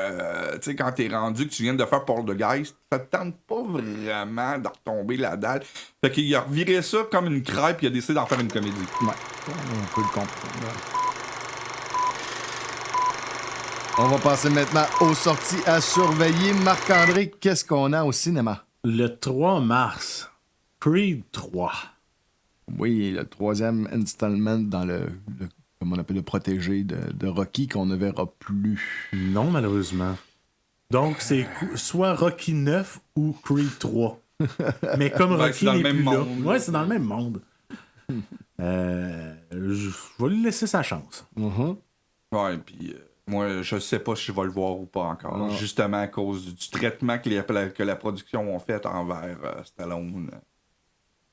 tu sais, quand t'es rendu que tu viens de faire Poltergeist, ça te tente pas vraiment de retomber la dalle. Fait qu'il a reviré ça comme une crêpe, il a décidé d'en faire une comédie. Ouais. On peut le comprendre. On va passer maintenant aux sorties à surveiller. Marc-André, qu'est-ce qu'on a au cinéma? Le 3 mars, Creed 3. Oui, le 3e installment dans le comme on appelle le protégé de Rocky qu'on ne verra plus. Non, malheureusement. Donc, c'est soit Rocky 9 ou Creed 3. Mais comme Rocky n'est plus là. Ouais, c'est dans le même monde. Je vais lui laisser sa chance. Ouais, puis moi, je sais pas si je vais le voir ou pas encore. Non. Justement à cause du traitement que la production a fait envers Stallone.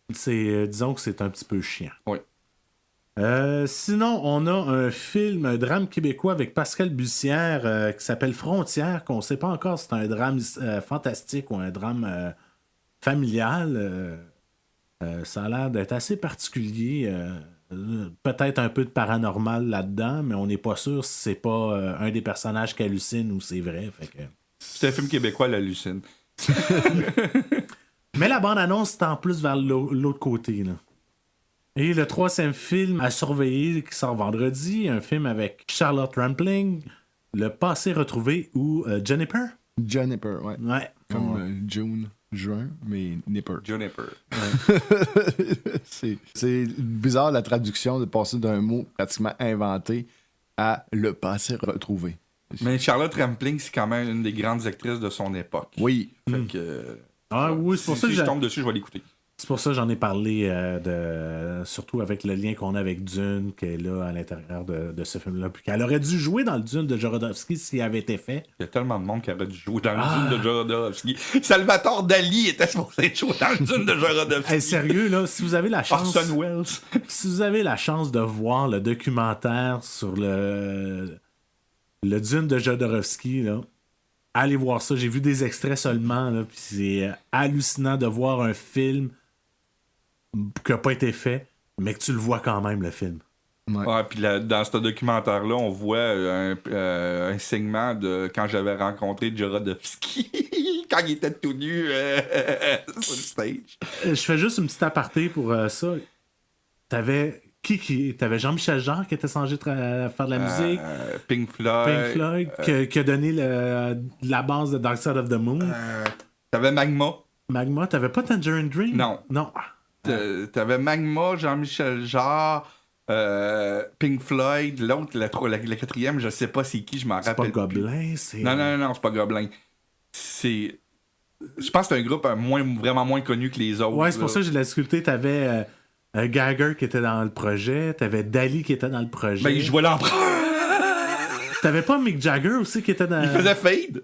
Disons que c'est un petit peu chiant. Oui. Sinon, on a un film, un drame québécois avec Pascal Bussière qui s'appelle Frontières, qu'on ne sait pas encore si c'est un drame fantastique ou un drame familial. Ça a l'air d'être assez particulier. Peut-être un peu de paranormal là-dedans, mais on n'est pas sûr si c'est pas un des personnages qui hallucine ou c'est vrai. Fait que... C'est un film québécois, l'hallucine. Mais la bande-annonce, c'est en plus vers l'autre côté. Là. Et le 3e film à surveiller qui sort vendredi, un film avec Charlotte Rampling, Le passé retrouvé ou Juniper? Juniper, ouais. Ouais. Comme June, juin, mais Nipper. Juniper. C'est bizarre la traduction de passer d'un mot pratiquement inventé à le passé retrouvé. Mais Charlotte Rampling, c'est quand même une des grandes actrices de son époque. Oui. Fait que. Ah oui, c'est pour ça que je tombe dessus, je vais l'écouter. C'est pour ça que j'en ai parlé, surtout avec le lien qu'on a avec Dune, qui est là à l'intérieur de ce film-là. Puis qu'elle aurait dû jouer dans le Dune de Jodorowsky s'il avait été fait. Il y a tellement de monde qui aurait dû jouer dans le Dune de Jodorowsky. Salvatore Dali était supposé jouer dans le Dune de Jodorowsky. Hey, sérieux, là, si vous avez la chance. Orson Welles. Si vous avez la chance de voir le documentaire sur le Dune de Jodorowsky, là, allez voir ça. J'ai vu des extraits seulement, là, puis c'est hallucinant de voir un film qui n'a pas été fait, mais que tu le vois quand même, le film. Ouais, puis dans ce documentaire-là, on voit un segment de quand j'avais rencontré Jodorowsky, quand il était tout nu sur le stage. Je fais juste une petite aparté pour ça. T'avais T'avais Jean-Michel Jarre qui était censé faire de la musique. Pink Floyd. Qui a donné la base de Dark Side of the Moon. T'avais Magma. Magma, t'avais pas Tangerine Dream? Non. T'avais Magma, Jean-Michel Jarre, Pink Floyd, l'autre, la quatrième, je sais pas c'est qui, je m'en rappelle. C'est pas Gobelin, c'est... Non, c'est pas Gobelin. Je pense que c'est un groupe vraiment moins connu que les autres. Ouais, c'est pour ça que j'ai de la difficulté. T'avais Gagger qui était dans le projet, t'avais Dali qui était dans le projet. Ben, il jouait l'empereur. T'avais pas Mick Jagger aussi qui était dans... Il faisait Fade.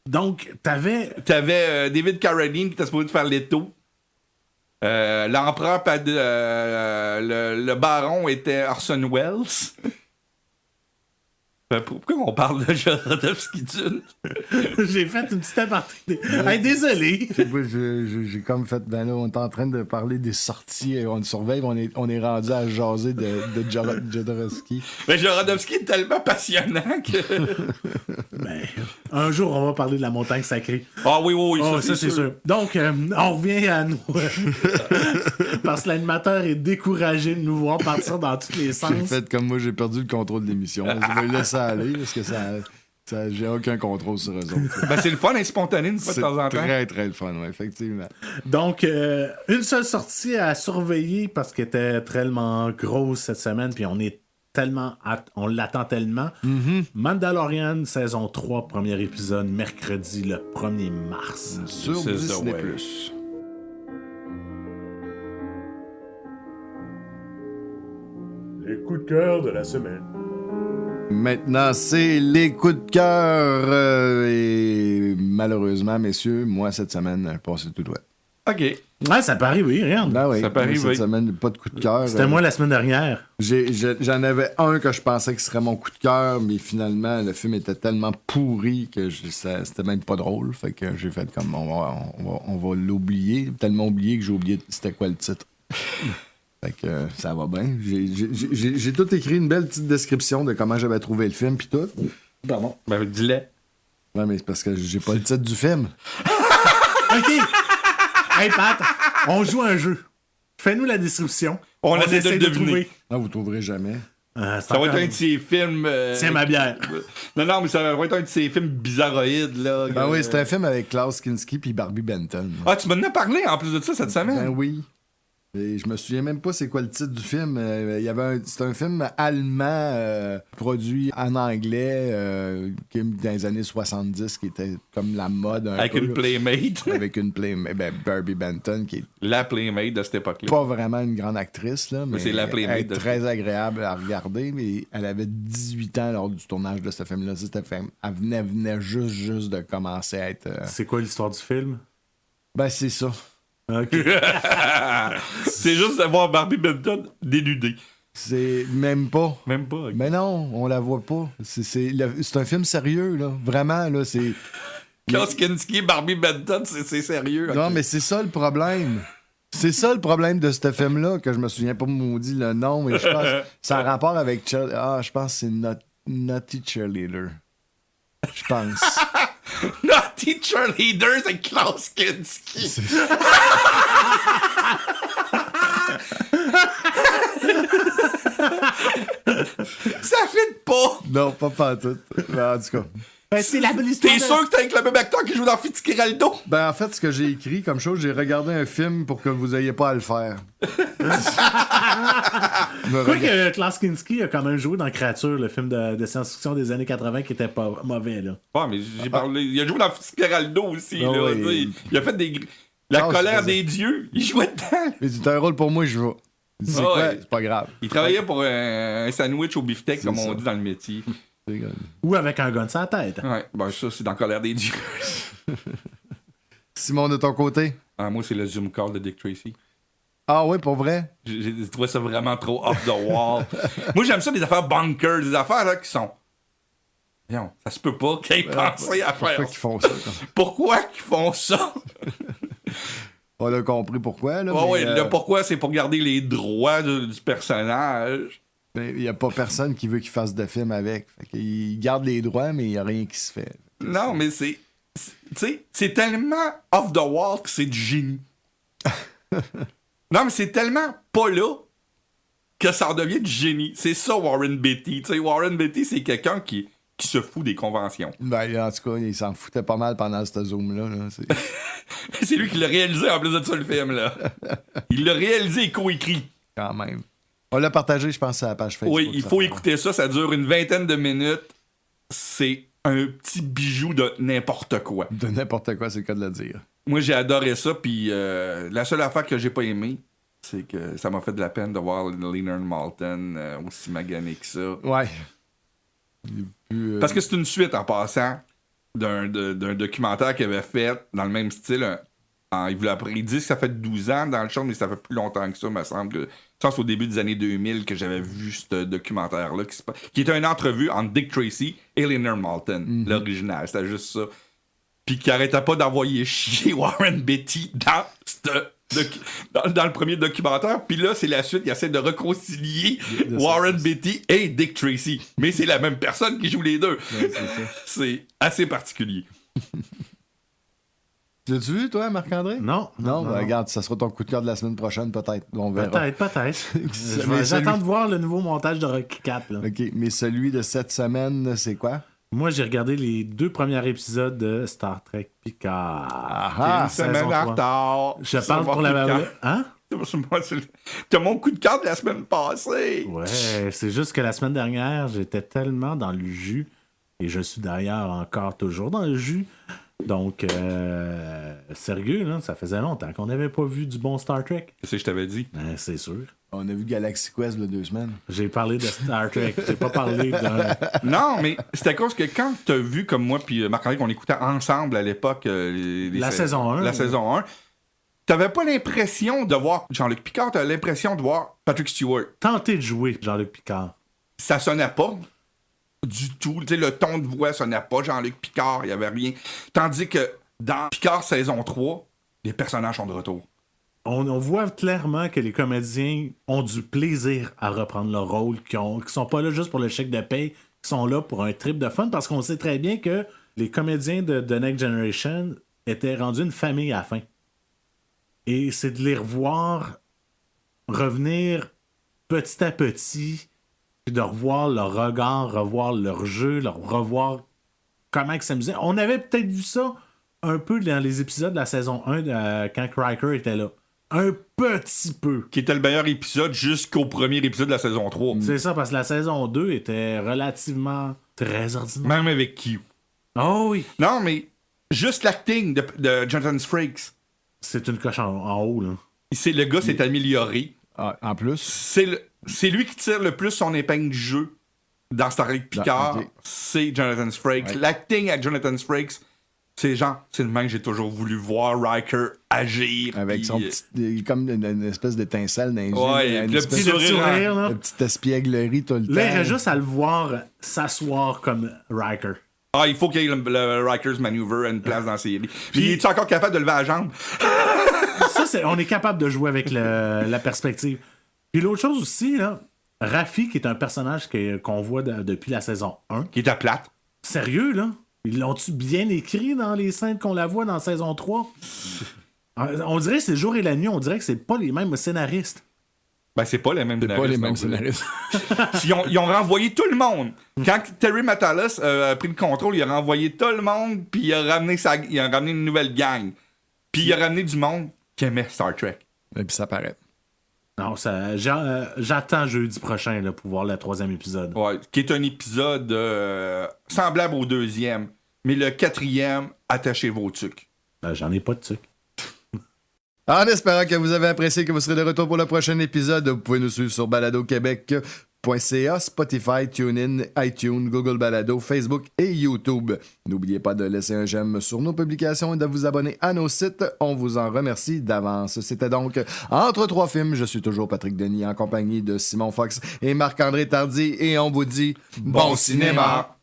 Donc, t'avais David Carradine qui était supposé faire Leto. L'empereur, le baron était Orson Welles. Pourquoi on parle de Jodorowsky Dune? J'ai fait une petite aparté. Hey, désolé. J'ai comme fait, ben là, on est en train de parler des sorties, on surveille, on est rendu à jaser de Jodorowsky. Mais Jodorowsky est tellement passionnant que... Ben, un jour, on va parler de la montagne sacrée. Ah oui, ça c'est sûr. Donc, on revient à nous. Parce que l'animateur est découragé de nous voir partir dans tous les sens. J'ai fait comme moi, j'ai perdu le contrôle de l'émission. Je vais laisser aller parce que j'ai aucun contrôle sur eux autres. Ben, c'est le fun et spontané une fois de temps en temps. C'est très, très le fun, ouais, effectivement. Donc, une seule sortie à surveiller parce qu'elle était tellement grosse cette semaine, puis on l'attend tellement. Mm-hmm. Mandalorian, saison 3, premier épisode, mercredi le 1er mars. Sur Disney+. Les coups de cœur de la semaine. Maintenant, c'est les coups de cœur. Et malheureusement, messieurs, moi, cette semaine, je passé tout droit. OK. Ouais, ça peut arriver, regarde. Ben oui, ça peut arriver. cette semaine, pas de coup de cœur. C'était moi la semaine dernière. J'en avais un que je pensais que serait mon coup de cœur, mais finalement, le film était tellement pourri que c'était même pas drôle. Fait que j'ai fait comme, on va l'oublier. Tellement oublié que j'ai oublié c'était quoi le titre. Fait que ça va bien. J'ai tout écrit, une belle petite description de comment j'avais trouvé le film, pis tout. Pardon. Ben, dis-le. Ouais, mais c'est parce que j'ai pas le titre du film. OK. Hey, Pat, on joue à un jeu. Fais-nous la description. On essaie de trouver. Ah, vous trouverez jamais. Ça va être un de ces films... Tiens ma bière. Non, mais ça va être un de ces films bizarroïdes, là. Ben oui, c'est un film avec Klaus Kinski puis Barbie Benton. Ah, tu m'en as parlé en plus de ça cette semaine? Ben oui. Et je me souviens même pas c'est quoi le titre du film. C'est un film allemand produit en anglais dans les années 70 qui était comme la mode avec une Playmate. Avec une Playmate. Ben, Barbie Benton qui est la Playmate de cette époque-là. Pas vraiment une grande actrice, là, mais c'est la Playmate elle est très agréable à regarder. Mais elle avait 18 ans lors du tournage de ce film-là. Elle venait juste de commencer à être... C'est quoi l'histoire du film? Ben, c'est ça. Okay. C'est juste de voir Barbie Benton dénudée. C'est même pas. Même pas. Okay. Mais non, on la voit pas. C'est un film sérieux, là. Vraiment, là, c'est... Klaus Kinski, Barbie Benton, c'est sérieux. Non, mais c'est ça le problème. C'est ça le problème de ce film-là, que je me souviens pas maudit le nom, mais je pense que ça a rapport avec... je pense que c'est Naughty Cheerleader. Je pense. Naughty Cheerleader, c'est Klaus Kinski. Ça fait fit pas! Non, pas tout. Mais en tout cas. Ben, c'est la belle histoire. T'es sûr que t'es avec le même acteur qui joue dans Fitzgeraldo? Ben, en fait, ce que j'ai écrit comme chose, j'ai regardé un film pour que vous ayez pas à le faire. Quoi que Klaus Kinski a quand même joué dans Créature, le film de science-fiction des années 80 qui était pas mauvais, là. Ouais, mais j'ai parlé. Il a joué dans Fitzgeraldo aussi, Ah là. oui. Il a fait des. La Charles colère faisait. des dieux. Il jouait dedans. Il dit, t'as un rôle pour moi, je joue. Il dit, c'est quoi? Ouais. C'est pas grave. Il travaillait pour un sandwich au beefsteak, comme on ça. dit dans le métier. C'est grave. Ou avec un gun sur la tête. Ouais, ben ça, c'est dans Colère des dieux. Simon, de ton côté? Ah, moi, c'est le Zoom call de Dick Tracy. Ah oui, pour vrai? J'ai trouvé ça vraiment trop off the wall. Moi, j'aime ça, des affaires bunkers, des affaires là, qui sont. Non, ça se peut pas qu'ils aient pensé à faire Pourquoi qu'ils font ça? Quoi? Pourquoi qu'ils font ça? On a compris pourquoi, là. Ouais, mais, le pourquoi, c'est pour garder les droits du personnage. il n'y a pas personne qui veut qu'il fasse de film avec. Fait qu'il garde les droits, mais il n'y a rien qui se fait. Non, mais tu sais, c'est tellement off the wall que c'est du génie. Non, mais c'est tellement pas là que ça en devient du génie. C'est ça, Warren Beatty. Tu sais, Warren Beatty, c'est quelqu'un qui se fout des conventions. Ben, en tout cas, il s'en foutait pas mal pendant ce zoom-là. Là. C'est lui qui l'a réalisé en plus de ça, le film, là. Il l'a réalisé et coécrit. Quand même. On l'a partagé, je pense, à la page Facebook. Oui, il faut écouter ça. Ça dure une vingtaine de minutes. C'est un petit bijou de n'importe quoi. De n'importe quoi, c'est le cas de le dire. Moi, j'ai adoré ça. Puis la seule affaire que j'ai pas aimé, c'est que ça m'a fait de la peine de voir Leonard Maltin aussi magané que ça. Ouais. Plus, Parce que c'est une suite en passant d'un documentaire qu'il avait fait dans le même style. Il dit que ça fait 12 ans dans le show, mais ça fait plus longtemps que ça, me semble. Je pense au début des années 2000 que j'avais vu ce documentaire-là, qui était une entrevue entre Dick Tracy et Leonard Maltin, l'original. C'était juste ça. Puis qui arrêtait pas d'envoyer chier Warren Beatty dans le premier documentaire. Puis là, c'est la suite. Il essaie de réconcilier Warren Beatty et Dick Tracy. Mais c'est la même personne qui joue les deux. Ouais, c'est ça. C'est assez particulier. L'as-tu vu, toi, Marc-André? Non. Non, ben, regarde, ça sera ton coup de cœur de la semaine prochaine, peut-être. On verra. Peut-être. Mais J'attends de voir le nouveau montage de Rocky 4. Là. OK, mais celui de cette semaine, c'est quoi? Moi, j'ai regardé les 2 premiers épisodes de Star Trek Picard. Ah, Une semaine saison en 3. retard. Je Ça parle va pour coup de la... cœur. Hein? T'as mon coup de cœur de la semaine passée. Ouais, c'est juste que la semaine dernière, j'étais tellement dans le jus, et je suis d'ailleurs encore toujours dans le jus. Donc, sérieux, là, ça faisait longtemps qu'on n'avait pas vu du bon Star Trek. Qu'est-ce que je t'avais dit? Ben, c'est sûr. On a vu Galaxy Quest il y a 2 semaines. J'ai parlé de Star Trek. J'ai pas parlé d'un... Non, mais c'est à cause que quand t'as vu, comme moi puis Marc-André, qu'on écoutait ensemble à l'époque... La saison 1. La saison 1. T'avais pas l'impression de voir Jean-Luc Picard, t'avais l'impression de voir Patrick Stewart. Tenter de jouer Jean-Luc Picard. Ça sonnait pas du tout. Tu sais, le ton de voix sonnait pas Jean-Luc Picard, il y avait rien. Tandis que dans Picard saison 3, les personnages sont de retour. On voit clairement que les comédiens ont du plaisir à reprendre leur rôle, qui sont pas là juste pour le chèque de paye, qui sont là pour un trip de fun, parce qu'on sait très bien que les comédiens de Next Generation étaient rendus une famille à la fin. Et c'est de les revoir revenir petit à petit, puis de revoir leur regard, revoir leur jeu, revoir comment ils s'amusaient. On avait peut-être vu ça un peu dans les épisodes de la saison 1 quand Riker était là. Un petit peu. Qui était le meilleur épisode jusqu'au premier épisode de la saison 3. C'est ça, parce que la saison 2 était relativement très ordinaire. Même avec Q. Oh oui. Non, mais juste l'acting de Jonathan Frakes. C'est une coche en haut, là. Le gars s'est amélioré. Ah, en plus? C'est lui qui tire le plus son épingle du jeu dans Star Trek Picard. Ok. C'est Jonathan Frakes. Ouais. L'acting à Jonathan Frakes, c'est le même que j'ai toujours voulu voir Riker agir. Avec puis, son petit... comme une espèce d'étincelle dans les yeux. Ouais, une le espèce petit de sourire, là. petite espièglerie tout le temps. Là, il reste juste à le voir s'asseoir comme Riker. Ah, il faut qu'il y ait le Riker's Maneuver à une place dans la série. Puis, es-tu encore capable de lever la jambe? Ça, on est capable de jouer avec la perspective. Puis l'autre chose aussi, là, Raffi, qui est un personnage qu'on voit depuis la saison 1. Qui est à plate. Sérieux, là? Ils l'ont-tu bien écrit dans les scènes qu'on la voit dans saison 3? On dirait que c'est le jour et la nuit, on dirait que c'est pas les mêmes scénaristes. Ben, c'est pas les mêmes C'est pas les mêmes scénaristes. Ils ont renvoyé tout le monde. Quand Terry Matalas a pris le contrôle, il a renvoyé tout le monde, puis il a ramené une nouvelle gang. Puis il a ramené du monde qui aimait Star Trek. Et puis ça paraît. Non, j'attends jeudi prochain là, pour voir le 3e épisode. Ouais, qui est un épisode semblable au 2e. Mais le 4e, attachez vos tucs. Ben, j'en ai pas de truc. En espérant que vous avez apprécié, que vous serez de retour pour le prochain épisode, vous pouvez nous suivre sur baladoquebec.ca, Spotify, TuneIn, iTunes, Google Balado, Facebook et YouTube. N'oubliez pas de laisser un j'aime sur nos publications et de vous abonner à nos sites. On vous en remercie d'avance. C'était donc Entre trois films. Je suis toujours Patrick Denis en compagnie de Simon Fox et Marc-André Tardy et on vous dit bon cinéma!